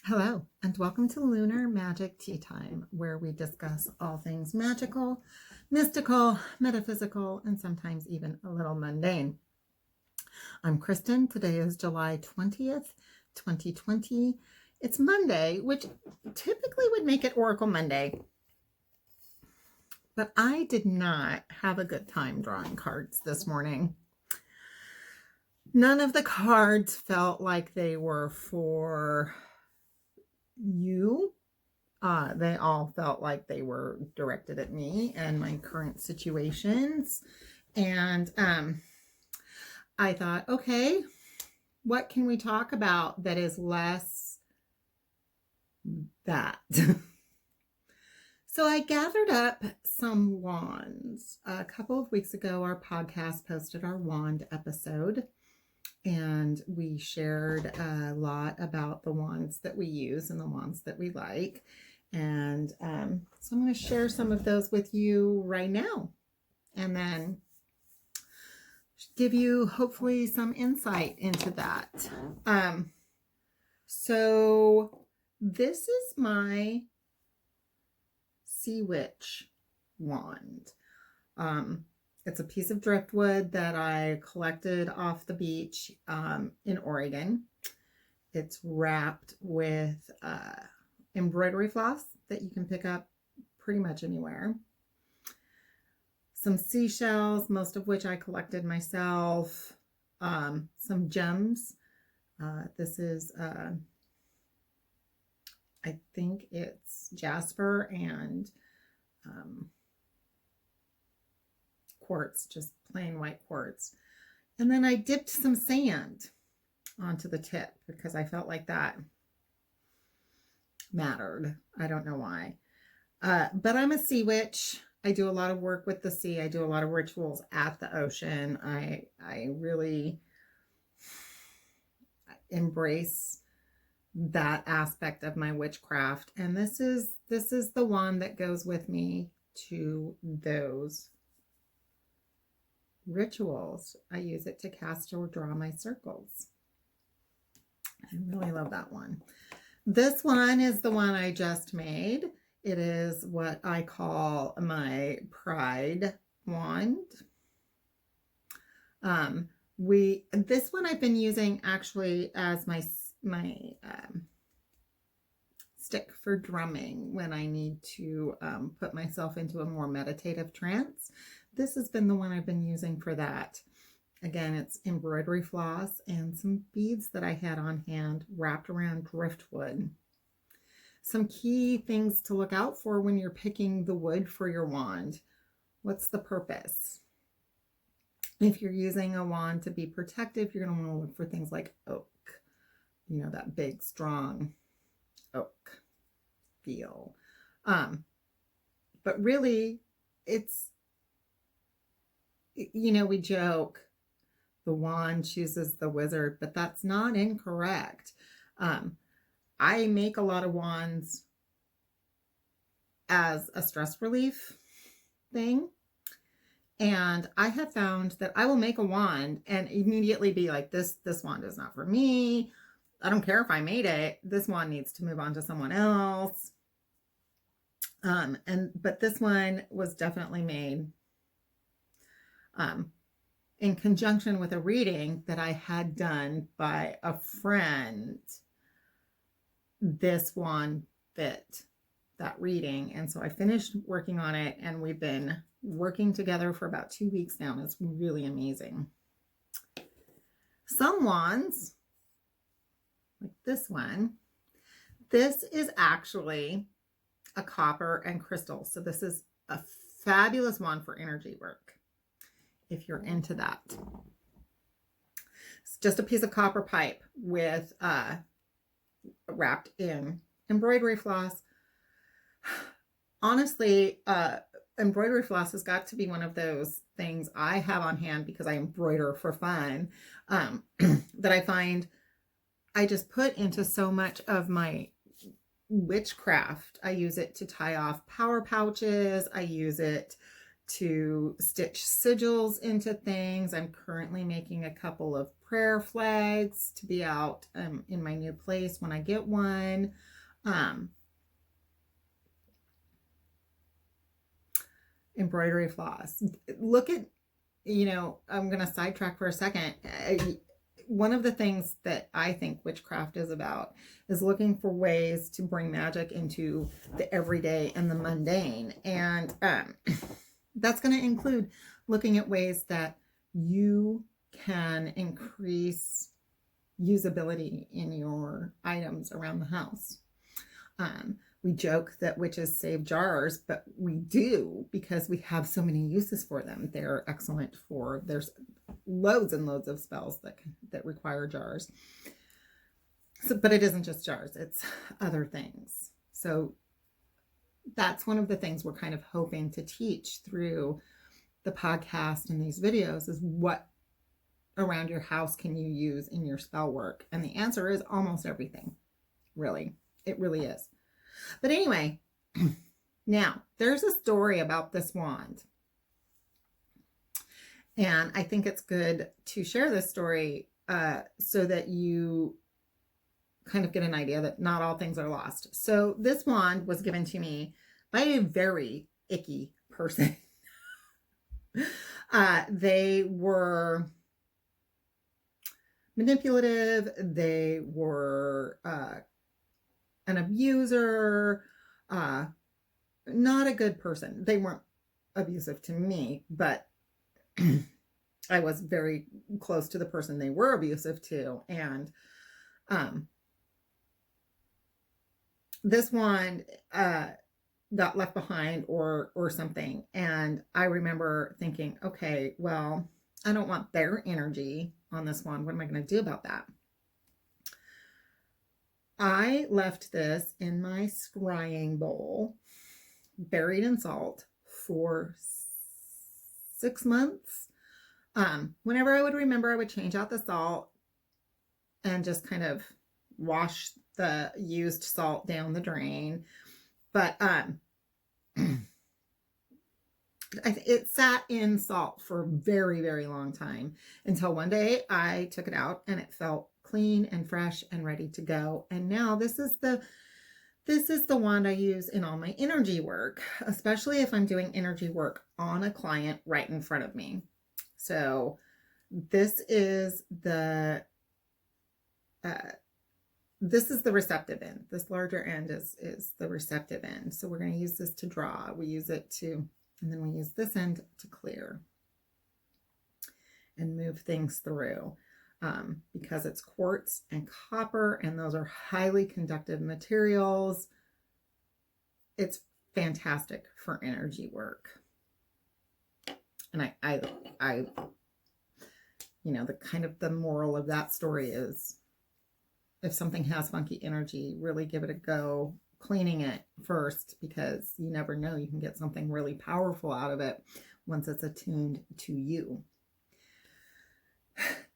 Hello, and welcome to Lunar Magic Tea Time, where we discuss all things magical, mystical, metaphysical, and sometimes even a little mundane. I'm Kristen. Today is July 20th, 2020. It's Monday, which typically would make it Oracle Monday. But I did not have a good time drawing cards this morning. None of the cards felt like they were for you. They all felt like they were directed at me and my current situations. And I thought, okay, what can we talk about that is less that? So I gathered up some wands. A couple of weeks ago, our podcast posted our wand episode, and we shared a lot about the wands that we use and the wands that we like. And so I'm going to share some of those with you right now, and then give you hopefully some insight into that. So this is my Sea Witch wand. It's a piece of driftwood that I collected off the beach in Oregon. It's wrapped with embroidery floss that you can pick up pretty much anywhere. Some seashells, most of which I collected myself. Some gems. This is, I think it's jasper and quartz, just plain white quartz. And then I dipped some sand onto the tip because I felt like that mattered. I don't know why. But I'm a sea witch. I do a lot of work with the sea. I do a lot of rituals at the ocean. I really embrace that aspect of my witchcraft. And this is the one that goes with me to those rituals. I use it to cast or draw my circles. I really love that one. This one is the one I just made. It is what I call my pride wand. This one I've been using actually as my stick for drumming when I need to put myself into a more meditative trance. This has been the one I've been using for that. Again, it's embroidery floss and some beads that I had on hand wrapped around driftwood. Some key things to look out for when you're picking the wood for your wand. What's the purpose? If you're using a wand to be protective, you're going to want to look for things like oak. You know, that big, strong oak feel. But really, it's, you know, we joke, the wand chooses the wizard, but that's not incorrect. I make a lot of wands as a stress relief thing. And I have found that I will make a wand and immediately be like, this wand is not for me. I don't care if I made it. This wand needs to move on to someone else. But this one was definitely made in conjunction with a reading that I had done by a friend. This one fit that reading. And so I finished working on it, and we've been working together for about 2 weeks now. And it's really amazing. Some wands, like this one, this is actually a copper and crystal. So this is a fabulous wand for energy work, if you're into that. It's just a piece of copper pipe with wrapped in embroidery floss. Honestly, embroidery floss has got to be one of those things I have on hand because I embroider for fun, that I find I just put into so much of my witchcraft. I use it to tie off power pouches. I use it to stitch sigils into things. I'm currently making a couple of prayer flags to be out in my new place when I get one. Embroidery floss. Look at, I'm going to sidetrack for a second. One of the things that I think witchcraft is about is looking for ways to bring magic into the everyday and the mundane. And that's going to include looking at ways that you can increase usability in your items around the house. We joke that witches save jars, but we do because we have so many uses for them. They're excellent for, there's loads and loads of spells that require jars. So, but it isn't just jars, it's other things. So that's one of the things we're kind of hoping to teach through the podcast and these videos is what around your house can you use in your spell work? And the answer is almost everything, really. It really is. But anyway, now there's a story about this wand. And I think it's good to share this story so that you kind of get an idea that not all things are lost. So this wand was given to me by a very icky person. They were manipulative. They were an abuser, not a good person. They weren't abusive to me, but I was very close to the person they were abusive to. And this one got left behind or something. And I remember thinking, okay, well, I don't want their energy on this one. What am I going to do about that? I left this in my scrying bowl, buried in salt for 6 months. Whenever I would remember, I would change out the salt and just kind of wash the used salt down the drain. But it sat in salt for a very, very long time until one day I took it out and it felt clean and fresh and ready to go. And now this is the wand I use in all my energy work, especially if I'm doing energy work on a client right in front of me. So this is the receptive end. This larger end is the receptive end. So we're going to use this to draw. We use it to, and then we use this end to clear and move things through. Because it's quartz and copper, and those are highly conductive materials. It's fantastic for energy work. And I the moral of that story is if something has funky energy, really give it a go cleaning it first, because you never know, you can get something really powerful out of it once it's attuned to you.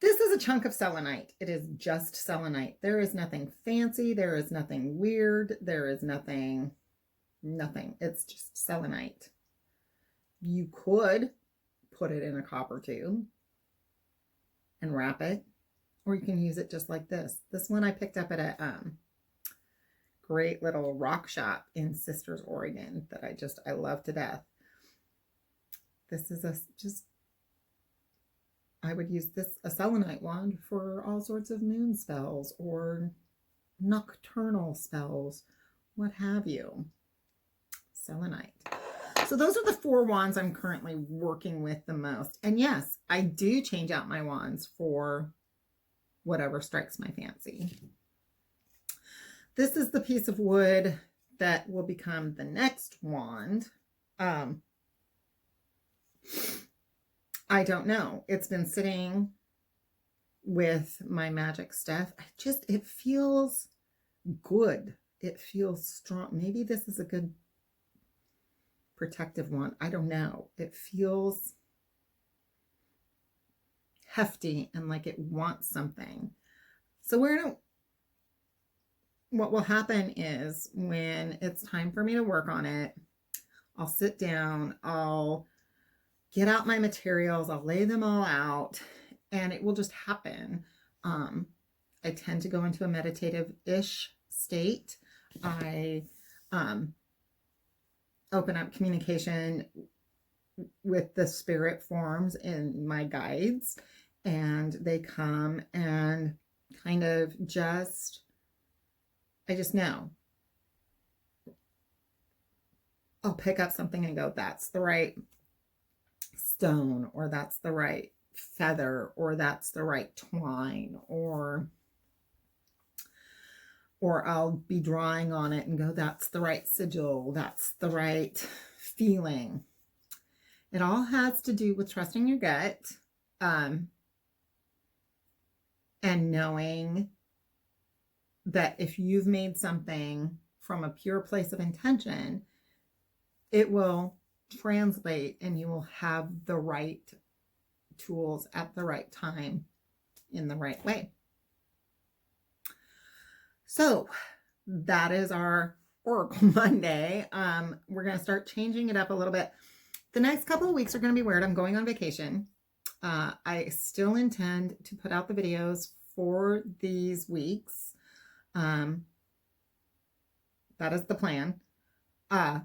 This is a chunk of selenite. It is just selenite. There is nothing fancy. There is nothing weird. There is nothing. It's just selenite. You could put it in a copper tube and wrap it, or you can use it just like this. This one I picked up at a great little rock shop in Sisters, Oregon that I love to death. This is I would use a selenite wand for all sorts of moon spells or nocturnal spells, what have you. Selenite. So those are the 4 wands I'm currently working with the most. And yes, I do change out my wands for whatever strikes my fancy. This is the piece of wood that will become the next wand. I don't know. It's been sitting with my magic stuff. It feels good. It feels strong. Maybe this is a good protective one. I don't know. It feels hefty and like it wants something. So what will happen is when it's time for me to work on it, I'll sit down, I'll get out my materials, I'll lay them all out, and it will just happen. I tend to go into a meditative-ish state. I open up communication with the spirit forms in my guides, and they come and kind of I just know. I'll pick up something and go, that's the right stone, or that's the right feather, or that's the right twine, or I'll be drawing on it and go, that's the right sigil, that's the right feeling. It all has to do with trusting your gut, and knowing that if you've made something from a pure place of intention, it will translate and you will have the right tools at the right time in the right way. So that is our Oracle Monday. We're going to start changing it up a little bit. The next couple of weeks are going to be weird. I'm going on vacation. I still intend to put out the videos for these weeks. That is the plan. But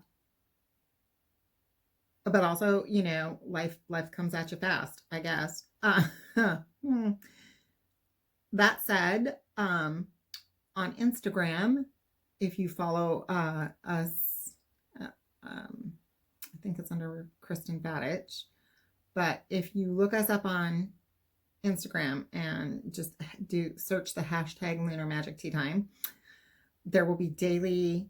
also, you know, life comes at you fast, I guess. That said, on Instagram, if you follow us, I think it's under Kristen Badich, but if you look us up on Instagram and just search the hashtag Lunar Magic Tea Time, there will be daily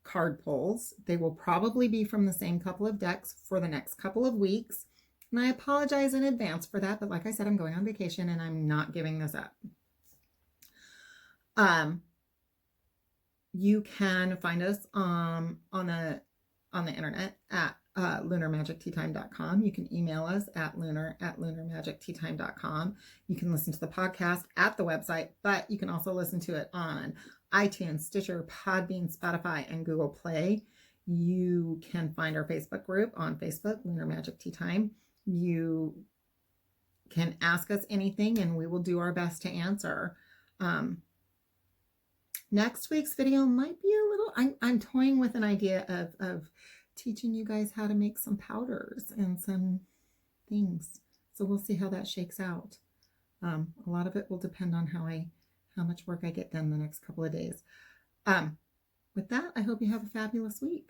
card pulls. They will probably be from the same couple of decks for the next couple of weeks. And I apologize in advance for that, but like I said, I'm going on vacation and I'm not giving this up. You can find us on the internet at lunarmagicteatime.com. You can email us at lunarmagicteatime.com. You can listen to the podcast at the website, but you can also listen to it on iTunes, Stitcher, Podbean, Spotify, and Google Play. You can find our Facebook group on Facebook, Lunar Magic Tea Time. You can ask us anything and we will do our best to answer. Next week's video might be a little, I'm toying with an idea of teaching you guys how to make some powders and some things. So we'll see how that shakes out. A lot of it will depend on how much work I get done the next couple of days. With that, I hope you have a fabulous week.